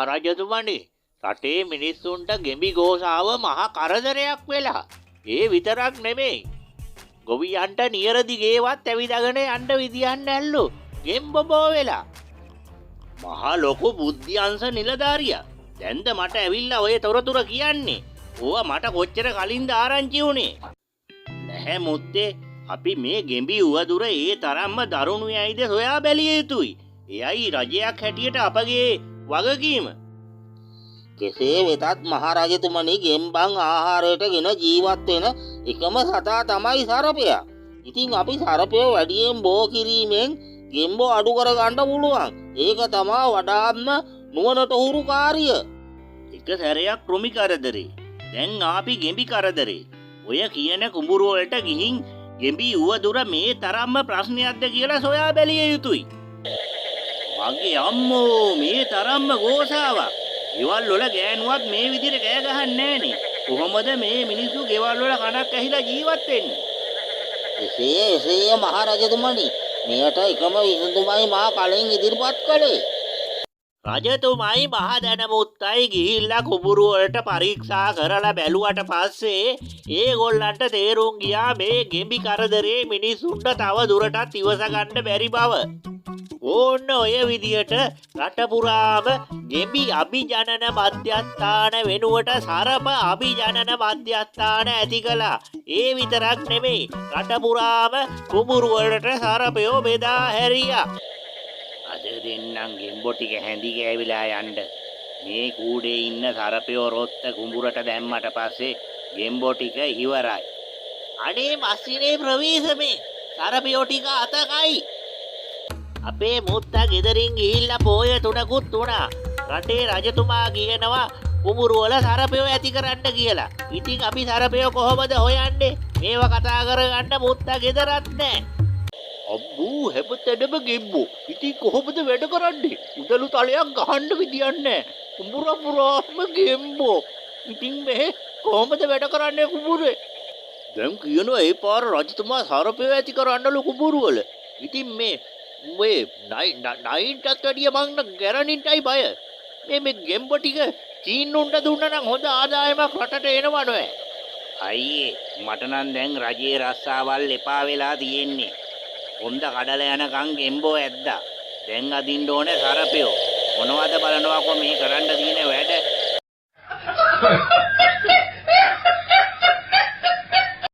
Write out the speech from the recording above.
මහරජතුමනි රටේ මිනිස්සුන්ට ගෙඹි ගෝසාව මහා කරදරයක් වෙලා. ඒ විතරක් නෙමෙයි. ගොවියන්ට නියර දිගේවත් ඇවිදගෙන යන්න විදියක් නැල්ලු. ගෙම්බොබෝ වෙලා. මහා ලොකු බුද්ධියංශ නිලධාරියා. දැන්ද මට ඇවිල්ලා ඔය තොරතුර කියන්නේ. ඕවා මට කොච්චර කලින්ද ආරංචි වුණේ. නැහැ මුත්තේ. අපි මේ ගෙඹි උවදුර ඒ තරම්ම දරුණු යයිද සොයා බැලිය යුතුයි. එයයි රජයක් හැටියට අපගේ වගකීම. කෙසේ වෙතත් මහරජතුමනි ගෙම්බන් ආහාරයට ගෙන ජීවත් වෙන එකම සතා තමයි සරපයා. ඉතින් අපි සරපය වැඩියෙන් බෝ කිරීමෙන් ගෙම්බෝ අඩු කර ගන්න පුළුවන්. ඒක තමයි වඩාත්ම නුවණට හුරු කාර්යය. එක සැරයක් කෘමි කරදරේ. දැන් ආපි ගෙඹි කරදරේ. ඔය කියන කුඹුරු වලට ගිහින් ගෙඹි උවදුර මේ තරම්ම ප්‍රශ්නයක්ද කියලා සොයා බැලිය යුතුයි. මගේ අම්මෝ මේ තරම්ම ගෝසාවක්. ගෙවල් වල ගෑනුවත් මේ විදිහට කෑ ගහන්නේ නැහනේ. කොහොමද මේ මිනිස්සු ගෙවල් වල කණක් ඇහිලා ජීවත් වෙන්නේ? එසේ මහරජතුමනි මෙයට එකම විසඳුමයි මා කලින් ඉදිරිපත් කළේ. රජතුමයි මහ දැනමුත්තයි ගිහිල්ලා කුඹුරු වලට පරීක්ෂා කරලා බැලුවට පස්සේ ඒගොල්ලන්ට තේරුම් ගියා මේ ගෙඹි කරදරේ මිනිස්සුන්ට තව දුරටත් ඉවස ගන්න බැරි බව. ඕන්න ඔය විදියට රට පුරාම ගෙඹි අභිජනන මධ්‍යස්ථාන වෙනුවට සරප අභිජනන මධ්‍යස්ථාන ඇති කළා. ඒ විතරක් නෙමෙයි රට පුරාම කුඹුරු වලට සරපයෝ බෙදා හැරියා. අද දෙන්නම් ගෙම්බෝ ටික හැඳි ගෑවිලා යන්න. මේ කූඩේ ඉන්න සරපයෝ රොත්ත කුඹුරට දැම්මට පස්සේ ගෙම්බෝ ටික ඉවරයි. අනේ මස්සිනේ ප්‍රවේශමේ සරපයෝ ටික අතකයි. අපේ මුත්තා ගෙදරින් ගිහිල්ලා පෝය තුනකුත් වුණා. රටේ රජතුමා කියනවා කුඹුරු වල සරපයෝ ඇති කරන්න කියලා. ඉතින් අපි සරපයෝ කොහොමද හොයන්නේ? මේව කතා කරගන්න මුත්තා ගෙදරත් නැහැ. අම්බූ හැබතැනම ගෙම්බෝ. ඉතින් කොහොමද වැඩ කරන්නේ? උදළු තලයක් ගහන්න විදියක් නැහැ. කුඹුර පුරාම ගෙම්බෝ. ඉතින් මෙහෙ කොහොමද වැඩ කරන්නේ කුඹුරේ? දැන් කියනවා ඒ පාර රජතුමා සරපයෝ ඇති කරන්නලු කුඹුරු වල. ඉතින් මේ නයින්ටත් වැඩිය මං ගැරණින්ටයි බය. මේ ගෙම්බෝ ටික චීනුන්ට දුන්නා නම් හොඳ ආදායමක් රටට එනවා නෑ. අයියේ මට නම් දැන් රජයේ රස්සාවල් එපා වෙලා තියෙන්නේ. හොඳ කඩල යනකම් ගෙම්බෝ ඇද්දා. දැන් අදින්න ඕනේ සරපයෝ. මොනවද බලනවාකෝ මේ කරන්න තියෙන වැඩ.